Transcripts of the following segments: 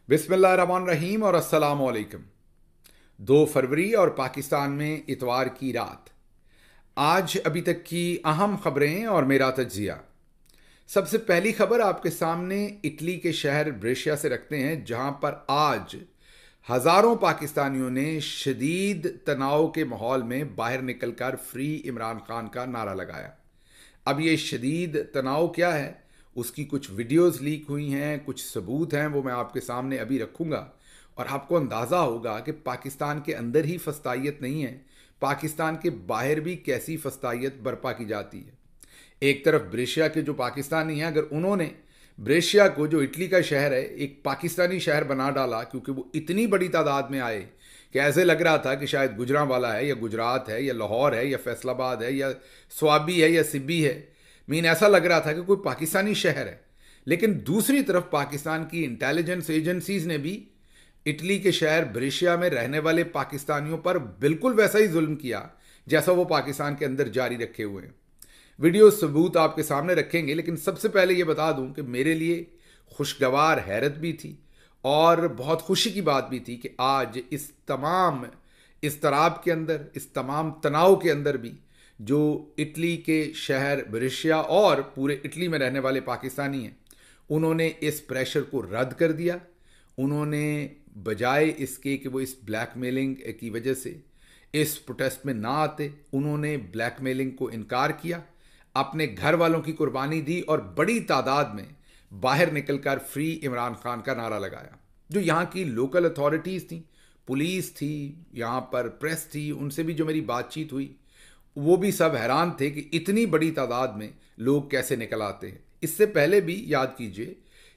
बिस्मिल्लाहिर्रहमानिर्रहीम और अस्सलाम वालेकुम। 2 फरवरी और पाकिस्तान में इतवार की रात। आज अभी तक की अहम खबरें और मेरा तज्जिया। सबसे पहली खबर आपके सामने इटली के शहर ब्रेशिया से रखते हैं, जहां पर आज हजारों पाकिस्तानियों ने शदीद तनाव के माहौल में बाहर निकलकर फ्री इमरान खान का नारा लगाया। अब ये शदीद तनाव क्या है, उसकी कुछ वीडियोस लीक हुई हैं, कुछ सबूत हैं, वो मैं आपके सामने अभी रखूंगा और आपको अंदाज़ा होगा कि पाकिस्तान के अंदर ही फस्तायत नहीं है, पाकिस्तान के बाहर भी कैसी फस्तायत बर्पा की जाती है। एक तरफ ब्रेशिया के जो पाकिस्तानी हैं, अगर उन्होंने ब्रेशिया को, जो इटली का शहर है, एक पाकिस्तानी शहर बना डाला, क्योंकि वो इतनी बड़ी तादाद में आए कि ऐसे लग रहा था कि शायद गुजरांवाला है या गुजरात है या लाहौर है या फैसलाबाद है या स्वाबी है या सिब्बी है। मीन ऐसा लग रहा था कि कोई पाकिस्तानी शहर है। लेकिन दूसरी तरफ पाकिस्तान की इंटेलिजेंस एजेंसीज ने भी इटली के शहर ब्रेशिया में रहने वाले पाकिस्तानियों पर बिल्कुल वैसा ही जुल्म किया जैसा वो पाकिस्तान के अंदर जारी रखे हुए हैं। वीडियो सबूत आपके सामने रखेंगे, लेकिन सबसे पहले ये बता दूं कि मेरे लिए खुशगवार हैरत भी थी और बहुत खुशी की बात भी थी कि आज इस तमाम इस्तराब के अंदर, इस तमाम तनाव के अंदर भी जो इटली के शहर ब्रेशिया और पूरे इटली में रहने वाले पाकिस्तानी हैं, उन्होंने इस प्रेशर को रद्द कर दिया। उन्होंने बजाय इसके कि वो इस ब्लैकमेलिंग की वजह से इस प्रोटेस्ट में ना आते, उन्होंने ब्लैकमेलिंग को इनकार किया, अपने घर वालों की कुर्बानी दी और बड़ी तादाद में बाहर निकलकर फ्री इमरान खान का नारा लगाया। जो यहाँ की लोकल अथॉरिटीज़ थी, पुलिस थी, यहाँ पर प्रेस थी, उनसे भी जो मेरी बातचीत हुई, वो भी सब हैरान थे कि इतनी बड़ी तादाद में लोग कैसे निकल आते हैं। इससे पहले भी याद कीजिए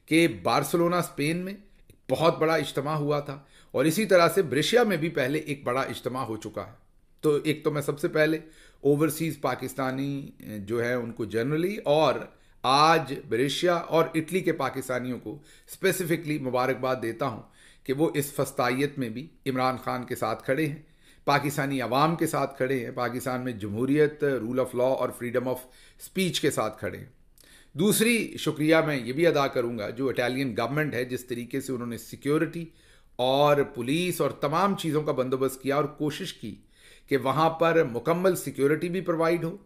कि बार्सिलोना स्पेन में एक बहुत बड़ा इज्तिमा हुआ था और इसी तरह से ब्रेशिया में भी पहले एक बड़ा इज्तिमा हो चुका है। तो एक तो मैं सबसे पहले ओवरसीज़ पाकिस्तानी जो है उनको जनरली, और आज ब्रेशिया और इटली के पाकिस्तानियों को स्पेसिफिकली मुबारकबाद देता हूँ कि वो इस फस्तायत में भी इमरान खान के साथ खड़े हैं, पाकिस्तानी अवाम के साथ खड़े हैं, पाकिस्तान में जमहूरियत, रूल ऑफ लॉ और फ्रीडम ऑफ स्पीच के साथ खड़े हैं। दूसरी शुक्रिया मैं ये भी अदा करूँगा जो इटालियन गवर्नमेंट है, जिस तरीके से उन्होंने सिक्योरिटी और पुलिस और तमाम चीज़ों का बंदोबस्त किया और कोशिश की कि वहाँ पर मुकम्मल सिक्योरिटी भी प्रोवाइड हो।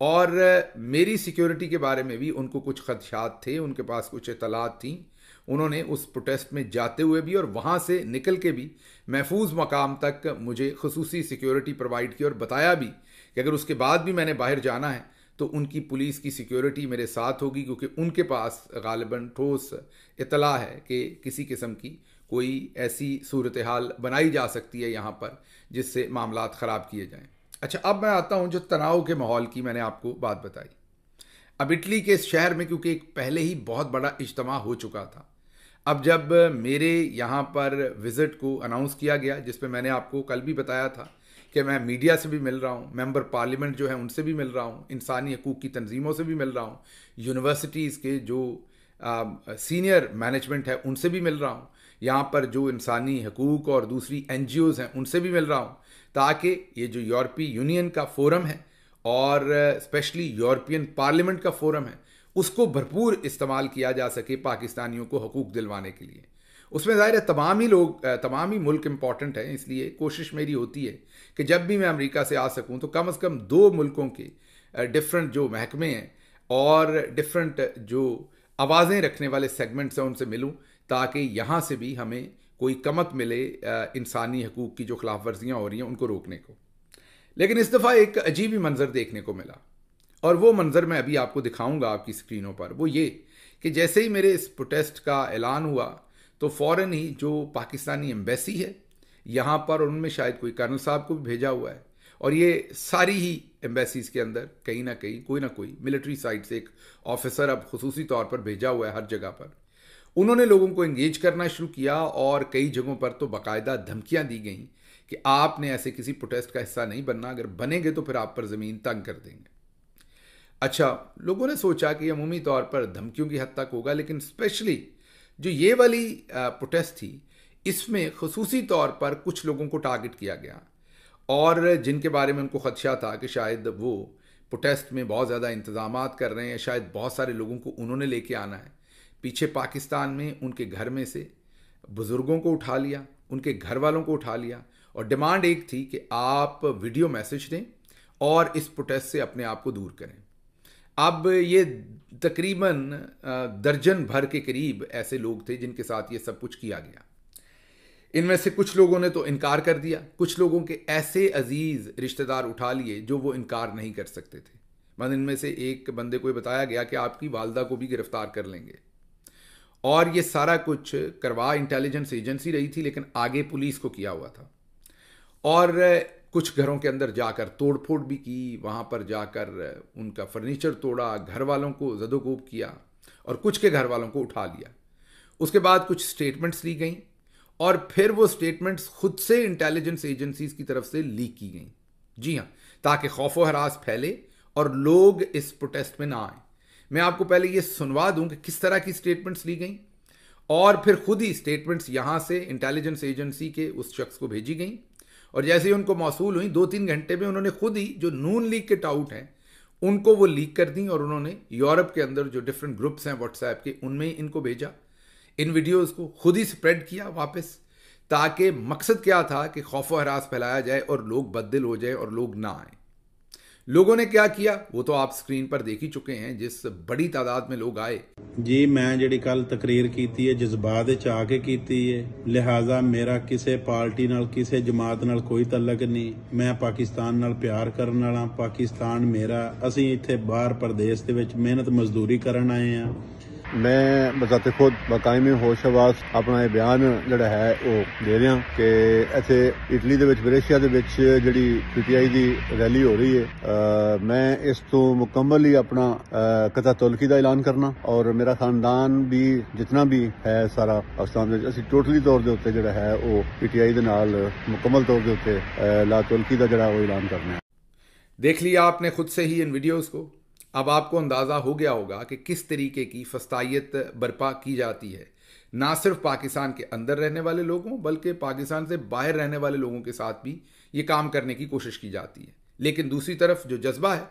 और मेरी सिक्योरिटी के बारे में भी उनको कुछ खदशात थे, उनके पास कुछ इतलात थी। उन्होंने उस प्रोटेस्ट में जाते हुए भी और वहाँ से निकल के भी महफूज मकाम तक मुझे खसूसी सिक्योरिटी प्रोवाइड की और बताया भी कि अगर उसके बाद भी मैंने बाहर जाना है तो उनकी पुलिस की सिक्योरिटी मेरे साथ होगी, क्योंकि उनके पास गालिबन ठोस इतला है कि किसी किस्म की कोई ऐसी सूरत हाल बनाई जा सकती है यहाँ पर जिससे मामलात ख़राब किए जाएं। अच्छा, अब मैं आता हूँ जो तनाव के माहौल की मैंने आपको बात बताई। अब इटली के इस शहर में क्योंकि एक पहले ही बहुत बड़ा इज्तिमा हो चुका था, अब जब मेरे यहाँ पर विज़िट को अनाउंस किया गया, जिस पे मैंने आपको कल भी बताया था कि मैं मीडिया से भी मिल रहा हूँ, मेंबर पार्लियामेंट जो है उनसे भी मिल रहा हूँ, इंसानी हकूक़ की तंजीमों से भी मिल रहा हूँ, यूनिवर्सिटीज़ के जो सीनियर मैनेजमेंट है उनसे भी मिल रहा हूँ, यहाँ पर जो इंसानी हकूक़ और दूसरी NGOs हैं उनसे भी मिल रहा हूँ, ताकि ये जो यूरोपीय यूनियन का फोरम है और स्पेशली यूरोपियन पार्लियामेंट का फोरम है, उसको भरपूर इस्तेमाल किया जा सके पाकिस्तानियों को हकूक़ दिलवाने के लिए। उसमें ज़ाहिर है तमाम ही लोग, तमाम ही मुल्क इम्पॉर्टेंट हैं, इसलिए कोशिश मेरी होती है कि जब भी मैं अमेरिका से आ सकूं तो कम से कम 2 मुल्कों के डिफरेंट जो महकमे हैं और डिफरेंट जो आवाज़ें रखने वाले सेगमेंट्स हैं उनसे मिलूं, ताकि यहाँ से भी हमें कोई कमक मिले इंसानी हकूक़ की जो खिलाफ वर्जियाँ हो रही हैं उनको रोकने को। लेकिन इस दफ़ा एक अजीब ही मंज़र देखने को मिला और वो मंज़र मैं अभी आपको दिखाऊंगा आपकी स्क्रीनों पर। वो ये कि जैसे ही मेरे इस प्रोटेस्ट का ऐलान हुआ तो फ़ौरन ही जो पाकिस्तानी एम्बेसी है यहाँ पर, उनमें शायद कोई कर्नल साहब को भी भेजा हुआ है और ये सारी ही एम्बेसीज़ के अंदर कहीं ना कहीं कोई ना कोई मिलिट्री साइड से एक ऑफिसर अब खुसूसी तौर पर भेजा हुआ है हर जगह पर। उन्होंने लोगों को एंगेज करना शुरू किया और कई जगहों पर तो बाकायदा धमकियाँ दी गई कि आपने ऐसे किसी प्रोटेस्ट का हिस्सा नहीं बनना, अगर बनेंगे तो फिर आप पर ज़मीन तंग कर देंगे। अच्छा, लोगों ने सोचा कि अमूमी तौर पर धमकियों की हद तक होगा, लेकिन स्पेशली जो ये वाली प्रोटेस्ट थी, इसमें खसूसी तौर पर कुछ लोगों को टारगेट किया गया और जिनके बारे में उनको खदशा था कि शायद वो प्रोटेस्ट में बहुत ज़्यादा इंतज़ामात कर रहे हैं, शायद बहुत सारे लोगों को उन्होंने लेके आना है। पीछे पाकिस्तान में उनके घर में से बुज़ुर्गों को उठा लिया, उनके घर वालों को उठा लिया और डिमांड एक थी कि आप वीडियो मैसेज दें और इस प्रोटेस्ट से अपने आप को दूर करें। अब ये तकरीबन दर्जन भर के करीब ऐसे लोग थे जिनके साथ ये सब कुछ किया गया। इनमें से कुछ लोगों ने तो इनकार कर दिया, कुछ लोगों के ऐसे अजीज रिश्तेदार उठा लिए जो वो इनकार नहीं कर सकते थे। मतलब इनमें से एक बंदे को बताया गया कि आपकी वालदा को भी गिरफ्तार कर लेंगे। और ये सारा कुछ करवा इंटेलिजेंस एजेंसी रही थी, लेकिन आगे पुलिस को किया हुआ था। और कुछ घरों के अंदर जाकर तोड़फोड़ भी की, वहाँ पर जाकर उनका फर्नीचर तोड़ा, घर वालों को जदोकोब किया और कुछ के घर वालों को उठा लिया। उसके बाद कुछ स्टेटमेंट्स ली गई और फिर वो स्टेटमेंट्स खुद से इंटेलिजेंस एजेंसीज की तरफ से लीक की गई। जी हाँ, ताकि खौफ व हरास फैले और लोग इस प्रोटेस्ट में ना आए। मैं आपको पहले ये सुनवा दूं कि किस तरह की स्टेटमेंट्स ली गई और फिर खुद ही स्टेटमेंट्स यहां से इंटेलिजेंस एजेंसी के उस शख्स को भेजी गई और जैसे ही उनको मौसूल हुई 2-3 घंटे में उन्होंने खुद ही जो नून लीग के टाउट हैं उनको वो लीक कर दी और उन्होंने यूरोप के अंदर जो डिफरेंट ग्रुप्स हैं व्हाट्सएप के उनमें इनको भेजा। इन वीडियोस को खुद ही स्प्रेड किया वापस, ताकि मकसद क्या था कि खौफ व हरास फैलाया जाए और लोग बददिल हो जाए और लोग ना आए। लोगों ने क्या किया वो तो आप स्क्रीन पर देख ही चुके हैं, जिस बड़ी तादाद में लोग आए। जी मैं ਜਿਹੜੀ ਕੱਲ ਤਕਰੀਰ ਕੀਤੀ ਹੈ ਜਜ਼ਬਾਤ ਵਿੱਚ ਆ ਕੇ ਕੀਤੀ ਹੈ, ਲਿਹਾਜ਼ਾ ਮੇਰਾ ਕਿਸੇ ਪਾਰਟੀ ਨਾਲ ਕਿਸੇ ਜਮਾਤ ਨਾਲ ਕੋਈ ਤਲਕ ਨਹੀਂ। ਮੈਂ ਪਾਕਿਸਤਾਨ ਨਾਲ ਪਿਆਰ ਕਰਨ ਵਾਲਾ, ਪਾਕਿਸਤਾਨ ਮੇਰਾ। ਅਸੀਂ ਇੱਥੇ ਬਾਹਰ ਪ੍ਰਦੇਸ਼ ਦੇ ਵਿੱਚ ਮਿਹਨਤ ਮਜ਼ਦੂਰੀ ਕਰਨ ਆਏ ਆ। मैं बजाते खुद बाकायमी होश हवास अपना ये बयान जोड़ा है वो दे रहा कि इत्थे इटली दे विच बरेशिया दे विच जिहड़ी पीटीआई दी रैली हो रही है, मैं इस तो मुकम्मल ही अपना कता तौलकी दा ऐलान करना और मेरा खानदान भी जितना भी है सारा पाकिस्तान दे असीं टोटली तौर दे उत्ते जिहड़ा है वो पीटीआई दे नाल मुकम्मल तौर दे उत्ते ला तौलकी दा जिहड़ा वो ऐलान करना है। देख लिया आपने खुद से ही इन वीडियोस को। अब आपको अंदाज़ा हो गया होगा कि किस तरीके की फस्तायत बर्पा की जाती है, ना सिर्फ पाकिस्तान के अंदर रहने वाले लोगों बल्कि पाकिस्तान से बाहर रहने वाले लोगों के साथ भी ये काम करने की कोशिश की जाती है। लेकिन दूसरी तरफ जो जज्बा है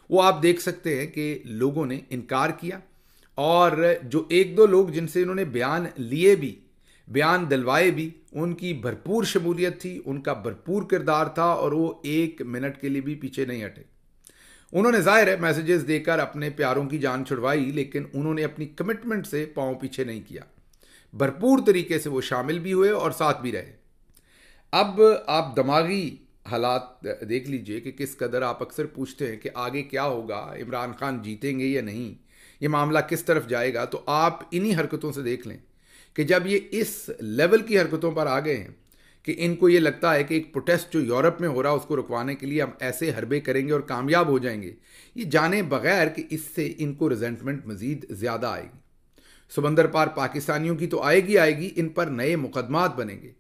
वो आप देख सकते हैं कि लोगों ने इनकार किया और जो एक दो लोग जिनसे इन्होंने बयान लिए भी, बयान दिलवाए भी, उनकी भरपूर शमूलियत थी, उनका भरपूर किरदार था और वो 1 मिनट के लिए भी पीछे नहीं हटे। उन्होंने जाहिर है मैसेजेस देकर अपने प्यारों की जान छुड़वाई, लेकिन उन्होंने अपनी कमिटमेंट से पांव पीछे नहीं किया। भरपूर तरीके से वो शामिल भी हुए और साथ भी रहे। अब आप दिमागी हालात देख लीजिए कि किस कदर आप अक्सर पूछते हैं कि आगे क्या होगा, इमरान खान जीतेंगे या नहीं, ये मामला किस तरफ जाएगा। तो आप इन्हीं हरकतों से देख लें कि जब ये इस लेवल की हरकतों पर आ गए हैं कि इनको ये लगता है कि एक प्रोटेस्ट जो यूरोप में हो रहा है उसको रुकवाने के लिए हम ऐसे हरबे करेंगे और कामयाब हो जाएंगे, ये जाने बगैर कि इससे इनको रिजेंटमेंट मजीद ज़्यादा आएगी। समंदर पार पाकिस्तानियों की तो आएगी आएगी, इन पर नए मुकदमात बनेंगे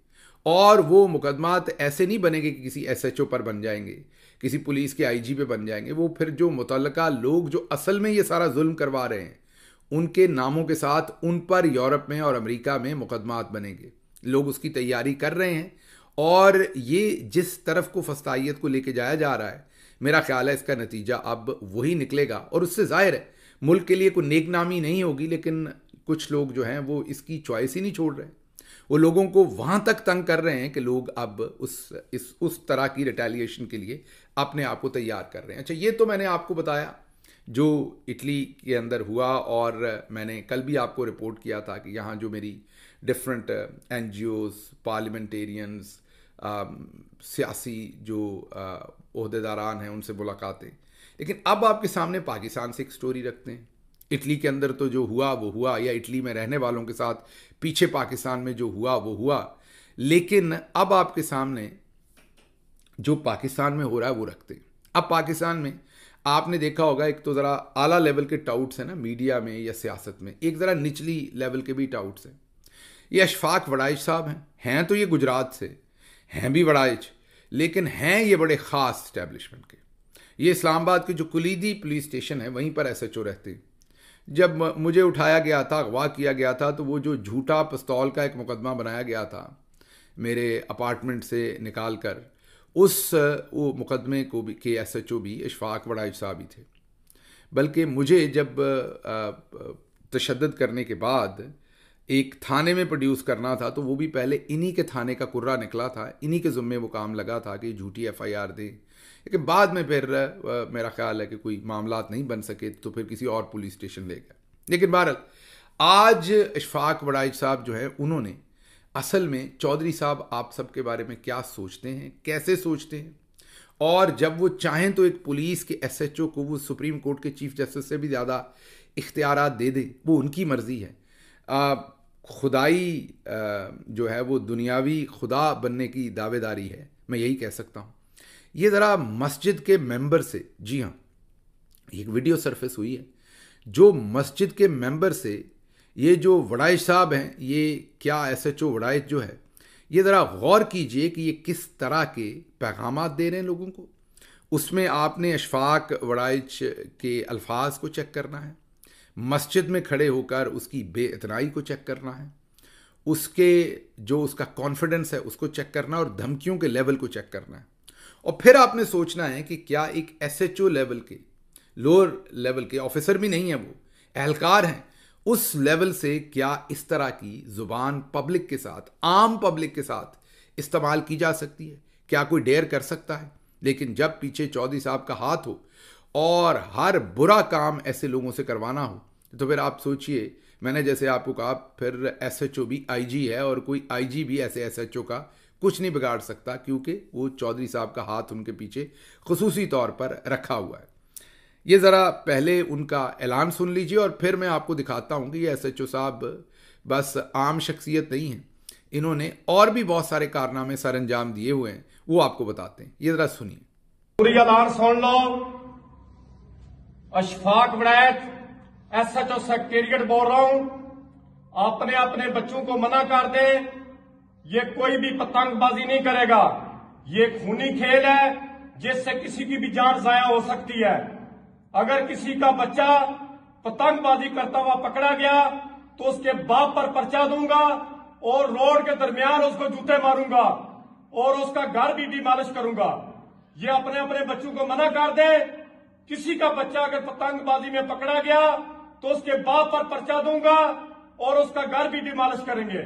और वो मुकदमात ऐसे नहीं बनेंगे कि किसी SHO पर बन जाएंगे, किसी पुलिस के IG पे बन जाएंगे। वो फिर जो मुतल्लका लोग जो असल में ये सारा जुल्म करवा रहे हैं उनके नामों के साथ उन पर यूरोप में और अमेरिका में मुकदमात बनेंगे। लोग उसकी तैयारी कर रहे हैं और ये जिस तरफ को फस्तायत को लेके जाया जा रहा है, मेरा ख्याल है इसका नतीजा अब वही निकलेगा और उससे जाहिर है मुल्क के लिए कोई नेक नामी नहीं होगी। लेकिन कुछ लोग जो हैं वो इसकी चॉइस ही नहीं छोड़ रहे, वो लोगों को वहाँ तक तंग कर रहे हैं कि लोग अब उस तरह की रिटेलिएशन के लिए अपने आप को तैयार कर रहे हैं। अच्छा, ये तो मैंने आपको बताया जो इटली के अंदर हुआ और मैंने कल भी आपको रिपोर्ट किया था कि यहाँ जो मेरी डिफरेंट NGOs, पार्लियामेंटेरियंस, सियासी जो ओहदेदारान हैं उनसे मुलाकातें। लेकिन अब आपके सामने पाकिस्तान से एक स्टोरी रखते हैं। इटली के अंदर तो जो हुआ वो हुआ, या इटली में रहने वालों के साथ पीछे पाकिस्तान में जो हुआ वो हुआ, लेकिन अब आपके सामने जो पाकिस्तान में हो रहा है वो रखते हैं। अब पाकिस्तान में आपने देखा होगा एक तो ज़रा आला लेवल के टाउट्स हैं ना मीडिया में या सियासत में, एक ज़रा निचली लेवल के भी टाउट्स हैं। ये अशफाक वड़ाइच साहब हैं तो ये गुजरात से हैं भी वड़ाइच, लेकिन हैं ये बड़े ख़ास इस्टेब्लिशमेंट के। ये इस्लामाबाद के जो कुलीदी पुलिस स्टेशन है वहीं पर SHO रहते हैं। जब मुझे उठाया गया था, अगवा किया गया था, तो वो जो झूठा पिस्तौल का एक मुकदमा बनाया गया था मेरे अपार्टमेंट से निकाल कर, वो मुकदमे को भी के SHO भी अशफाक वड़ाइच साहब ही थे। बल्कि मुझे जब तशद्दुद करने के बाद एक थाने में प्रोड्यूस करना था तो वो भी पहले इन्हीं के थाने का कुर्रा निकला था, इन्हीं के ज़ुम्मे वो काम लगा था कि झूठी FIR दें। लेकिन बाद में फिर मेरा ख्याल है कि कोई मामलात नहीं बन सके तो फिर किसी और पुलिस स्टेशन ले गए। लेकिन बहरहाल आज इशफाक वड़ाइच साहब जो है उन्होंने असल में चौधरी साहब आप सबके बारे में क्या सोचते हैं, कैसे सोचते हैं, और जब वो चाहें तो एक पुलिस के SHO को वो सुप्रीम कोर्ट के चीफ जस्टिस से भी ज़्यादा इख्तियारात दे दें, वो उनकी मर्ज़ी है। खुदाई जो है वो दुनियावी खुदा बनने की दावेदारी है, मैं यही कह सकता हूँ। ये ज़रा मस्जिद के मेंबर से, जी हाँ, एक वीडियो सरफेस हुई है जो मस्जिद के मेंबर से ये जो वड़ाइच साहब हैं, ये क्या SHO वड़ाइच जो है, ये ज़रा गौर कीजिए कि ये किस तरह के पैगामात दे रहे हैं लोगों को। उसमें आपने इशफाक वड़ाइच के अल्फाज को चेक करना है, मस्जिद में खड़े होकर उसकी बेइतनाई को चेक करना है, उसके जो उसका कॉन्फिडेंस है उसको चेक करना है, और धमकियों के लेवल को चेक करना है। और फिर आपने सोचना है कि क्या एक SHO लेवल के, लोअर लेवल के ऑफिसर भी नहीं है, वो एहलकार हैं, उस लेवल से क्या इस तरह की ज़ुबान पब्लिक के साथ, आम पब्लिक के साथ इस्तेमाल की जा सकती है? क्या कोई डेयर कर सकता है? लेकिन जब पीछे चौधरी साहब का हाथ हो और हर बुरा काम ऐसे लोगों से करवाना हो तो फिर आप सोचिए, मैंने जैसे आपको कहा, फिर SHO भी IG है और कोई IG भी ऐसे SHO का कुछ नहीं बिगाड़ सकता, क्योंकि वो चौधरी साहब का हाथ उनके पीछे खुसूसी तौर पर रखा हुआ है। ये ज़रा पहले उनका ऐलान सुन लीजिए और फिर मैं आपको दिखाता हूँ कि ये SHO साहब बस आम शख्सियत नहीं हैं, इन्होंने और भी बहुत सारे कारनामे सर अंजाम दिए हुए हैं, वो आपको बताते हैं। ये ज़रा सुनिए। पूरी ऐलान सुन लो। इशफाक वड़ाइच SHO सेक्रेटरिएट बोल रहा हूं, अपने अपने बच्चों को मना कर दे, ये कोई भी पतंगबाजी नहीं करेगा। ये खूनी खेल है जिससे किसी की भी जान जाया हो सकती है। अगर किसी का बच्चा पतंगबाजी करता हुआ पकड़ा गया तो उसके बाप पर पर्चा दूंगा और रोड के दरमियान उसको जूते मारूंगा और उसका घर भी डिमॉलिश करूंगा। ये अपने अपने बच्चों को मना कर दे। किसी का बच्चा अगर पतंगबाजी में पकड़ा गया तो उसके बाप पर पर्चा दूंगा और उसका घर भी डिमॉलिश करेंगे।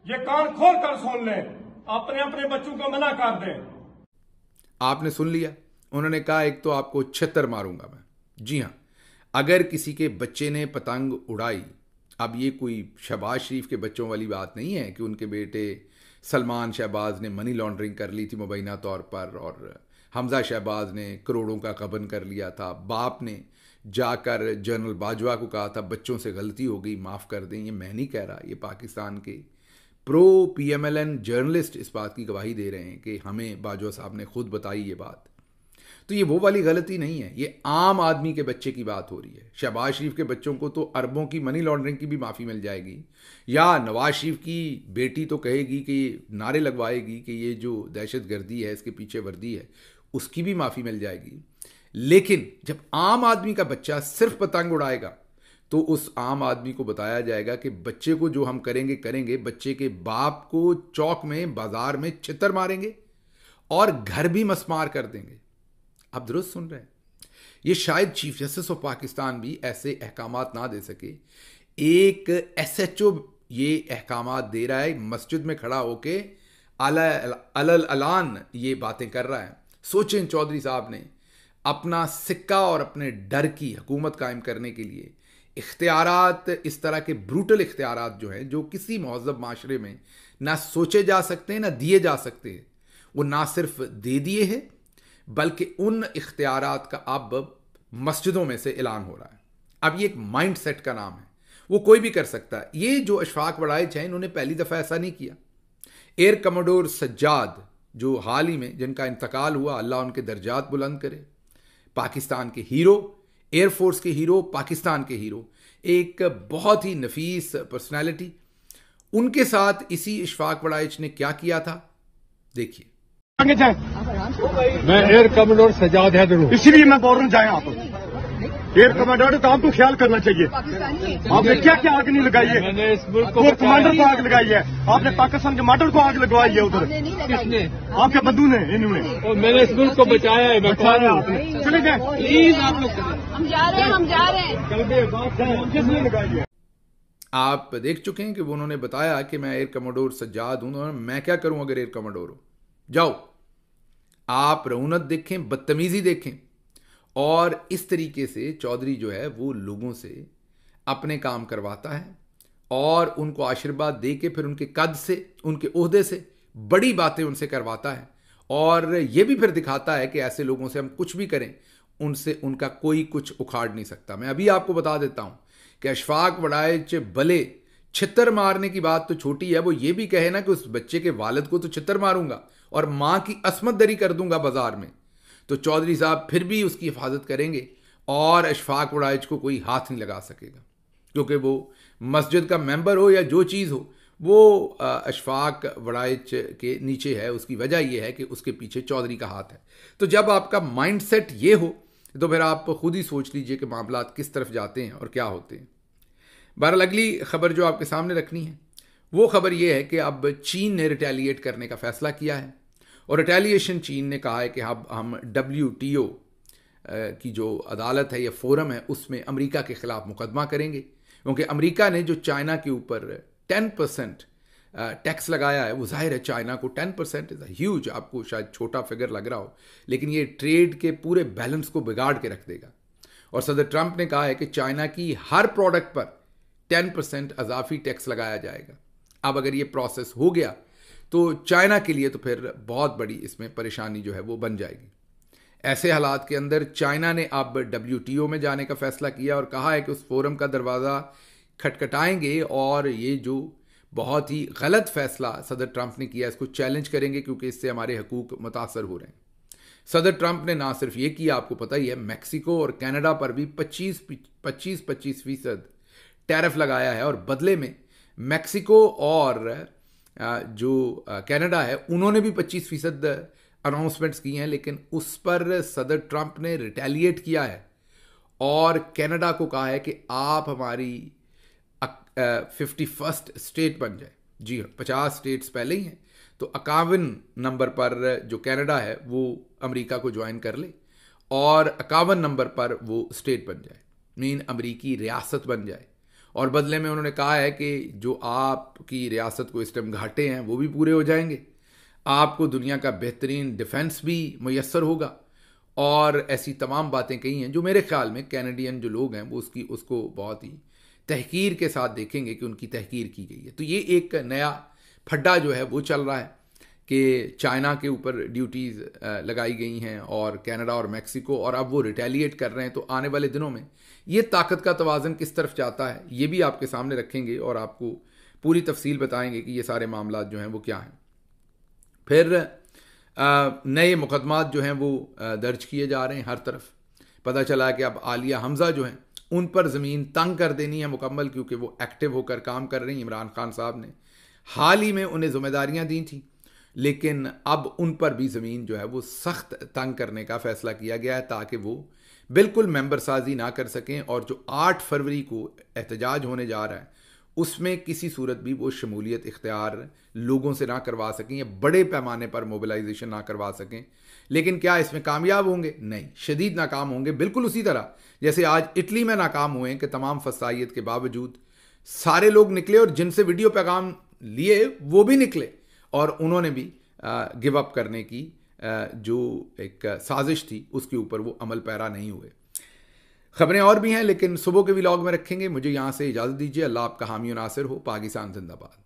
ये कान खोल कर सुन लें, अपने अपने बच्चों को मना कर दें। आपने सुन लिया, उन्होंने कहा एक तो आपको छितर मारूंगा मैं। जी हाँ, अगर किसी के बच्चे ने पतंग उड़ाई, अब ये कोई शहबाज शरीफ के बच्चों वाली बात नहीं है कि उनके बेटे सलमान शहबाज ने मनी लॉन्ड्रिंग कर ली थी मुबैना तौर पर और हमजा शहबाज ने करोड़ों का गबन कर लिया था। बाप ने जाकर जनरल बाजवा को कहा था बच्चों से गलती हो गई, माफ़ कर दें। ये मैं नहीं कह रहा, ये पाकिस्तान के प्रो PMLN जर्नलिस्ट इस बात की गवाही दे रहे हैं कि हमें बाजवा साहब ने खुद बताई ये बात। तो ये वो वाली गलती नहीं है, ये आम आदमी के बच्चे की बात हो रही है। शहबाज शरीफ के बच्चों को तो अरबों की मनी लॉन्ड्रिंग की भी माफ़ी मिल जाएगी, या नवाज शरीफ की बेटी तो कहेगी कि नारे लगवाएगी कि ये जो दहशत गर्दी है इसके पीछे वर्दी है, उसकी भी माफ़ी मिल जाएगी। लेकिन जब आम आदमी का बच्चा सिर्फ पतंग उड़ाएगा तो उस आम आदमी को बताया जाएगा कि बच्चे को जो हम करेंगे करेंगे, बच्चे के बाप को चौक में बाजार में छितर मारेंगे और घर भी मसमार कर देंगे। आप दुरुस्त सुन रहे हैं, ये शायद चीफ जस्टिस ऑफ पाकिस्तान भी ऐसे अहकामात ना दे सके। एक SHO ये अहकामात दे रहा है, मस्जिद में खड़ा होके अलल अलान ये बातें कर रहा है। सोचें, चौधरी साहब ने अपना सिक्का और अपने डर की हुकूमत कायम करने के लिए इख्तियारात, इस तरह के ब्रूटल इख्तियारात जो हैं, जो किसी महज़ब माशरे में ना सोचे जा सकते हैं ना दिए जा सकते हैं, वो ना सिर्फ दे दिए हैं बल्कि उन इख्तियारात का अब मस्जिदों में से ऐलान हो रहा है। अब ये एक माइंड सेट का नाम है, वो कोई भी कर सकता है। ये जो इशफाक वड़ाइच हैं, इन्होंने पहली दफ़ा ऐसा नहीं किया। एयर कमोडोर सज्जाद जो हाल ही में जिनका इंतकाल हुआ, अल्लाह उनके दर्जात बुलंद करे, पाकिस्तान के हीरो, एयरफोर्स के हीरो, पाकिस्तान के हीरो, एक बहुत ही नफीस पर्सनैलिटी, उनके साथ इसी इशफाक वड़ाइच ने क्या किया था, देखिए। मैं एयर कमांडर सज्जाद हैदर, इसीलिए मैं बोल रहा हूँ, जाए आप एयर कमांडर, तो आपको ख्याल करना चाहिए। आपने क्या क्या आग नहीं लगाई है? मैंने इस मुल्क को कमांडर को आग लगाई है, आपने पाकिस्तान के मॉडल को आग लगवाई है उधर। किसने? आपके बंधु ने, इन्होंने। और मैंने इस मुल्क को बचाया है। मैं खा रहा हूँ, चले जाए प्लीज आप लोग। हम जा रहे हैं। किसने लगाई है? आप देख चुके हैं कि वो उन्होंने बताया कि मैं एयर कमोडोर सज्जाद हूं, मैं क्या करूं अगर एयर कमोडोर हो। जाओ, आप रऊनत देखें, बदतमीजी देखें। और इस तरीके से चौधरी जो है वो लोगों से अपने काम करवाता है और उनको आशीर्वाद दे के फिर उनके कद से, उनके ओहदे से बड़ी बातें उनसे करवाता है। और ये भी फिर दिखाता है कि ऐसे लोगों से हम कुछ भी करें, उनसे उनका कोई कुछ उखाड़ नहीं सकता। मैं अभी आपको बता देता हूं कि अशफाक वड़ाइच भले छितर मारने की बात तो छोटी है, वो ये भी कहे ना कि उस बच्चे के वालिद को तो छितर मारूंगा और मां की असमत दरी कर दूंगा बाजार में, तो चौधरी साहब फिर भी उसकी हिफाजत करेंगे और अशफाक वड़ाइच को कोई हाथ नहीं लगा सकेगा, क्योंकि वो मस्जिद का मेंबर हो या जो चीज़ हो, वो अशफाक वड़ाइच के नीचे है। उसकी वजह यह है कि उसके पीछे चौधरी का हाथ है। तो जब आपका माइंडसेट ये हो तो फिर आप खुद ही सोच लीजिए कि मामला किस तरफ जाते हैं और क्या होते हैं। बहरहाल अगली खबर जो आपके सामने रखनी है वो खबर यह है कि अब चीन ने रिटेलिएट करने का फैसला किया है। और रिटेलिएशन चीन ने कहा है कि अब हम WTO की जो अदालत है या फोरम है उसमें अमेरिका के खिलाफ मुकदमा करेंगे, क्योंकि अमेरिका ने जो चाइना के ऊपर 10% टैक्स लगाया है, वो जाहिर है चाइना को 10% इज़ ह्यूज, आपको शायद छोटा फिगर लग रहा हो, लेकिन ये ट्रेड के पूरे बैलेंस को बिगाड़ के रख देगा। और सदर ट्रंप ने कहा है कि चाइना की हर प्रोडक्ट पर 10% अजाफी टैक्स लगाया जाएगा। अब अगर ये प्रोसेस हो गया तो चाइना के लिए तो फिर बहुत बड़ी इसमें परेशानी जो है वो बन जाएगी। ऐसे हालात के अंदर चाइना ने अब WTO में जाने का फैसला किया और कहा है कि उस फोरम का दरवाज़ा खटखटाएंगे और ये जो बहुत ही गलत फैसला सदर ट्रंप ने किया इसको चैलेंज करेंगे, क्योंकि इससे हमारे हकूक मुतासर हो रहे हैं। सदर ट्रंप ने ना सिर्फ ये किया, आपको पता ही है, मैक्सिको और कनाडा पर भी 25% टैरिफ लगाया है और बदले में मैक्सिको और जो कनाडा है उन्होंने भी 25% अनाउंसमेंट्स की हैं, लेकिन उस पर सदर ट्रंप ने रिटेलिएट किया है और कनाडा को कहा है कि आप हमारी 51st स्टेट बन जाए। जी हाँ, 50 स्टेट्स पहले ही हैं, तो 51 नंबर पर जो कनाडा है वो अमेरिका को ज्वाइन कर ले और 51 नंबर पर वो स्टेट बन जाए, मीन अमेरिकी रियासत बन जाए। और बदले में उन्होंने कहा है कि जो आपकी रियासत को इस टाइम घाटे हैं वो भी पूरे हो जाएंगे, आपको दुनिया का बेहतरीन डिफेंस भी मुयस्सर होगा और ऐसी तमाम बातें कही हैं जो मेरे ख्याल में कैनेडियन जो लोग हैं वो उसको बहुत ही तहकीर के साथ देखेंगे कि उनकी तहकीर की गई है। तो ये एक नया फड्डा जो है वो चल रहा है कि चाइना के ऊपर ड्यूटीज़ लगाई गई हैं और कनाडा और मैक्सिको, और अब वो रिटेलिएट कर रहे हैं। तो आने वाले दिनों में ये ताकत का तवाज़न किस तरफ जाता है ये भी आपके सामने रखेंगे और आपको पूरी तफसील बताएंगे कि ये सारे मामला जो हैं वो क्या हैं। फिर नए मुकदमात जो हैं वो दर्ज किए जा रहे हैं हर तरफ। पता चला है कि अब आलिया हमज़ा जो हैं उन पर ज़मीन तंग कर देनी है मुकम्मल, क्योंकि वो एक्टिव होकर काम कर रही हैं। इमरान खान साहब ने हाल ही में उन्हें ज़िम्मेदारियाँ दी थी, लेकिन अब उन पर भी ज़मीन जो है वो सख्त तंग करने का फ़ैसला किया गया है ताकि वो बिल्कुल मेंबर साजी ना कर सकें और जो 8 फरवरी को एहतजाज होने जा रहा है उसमें किसी सूरत भी वो शमूलियत इख्तियार लोगों से ना करवा सकें या बड़े पैमाने पर मोबिलाइजेशन ना करवा सकें। लेकिन क्या इसमें कामयाब होंगे? नहीं, शदीद नाकाम होंगे। बिल्कुल उसी तरह जैसे आज इटली में नाकाम हुए कि तमाम फसाइयत के बावजूद सारे लोग निकले और जिनसे वीडियो पैगाम लिए वो भी निकले और उन्होंने भी गिव अप करने की जो एक साजिश थी उसके ऊपर वो अमल पैरा नहीं हुए। खबरें और भी हैं लेकिन सुबह के व्लॉग में रखेंगे। मुझे यहाँ से इजाज़त दीजिए। अल्लाह आपका हामी और नासिर हो। पाकिस्तान जिंदाबाद।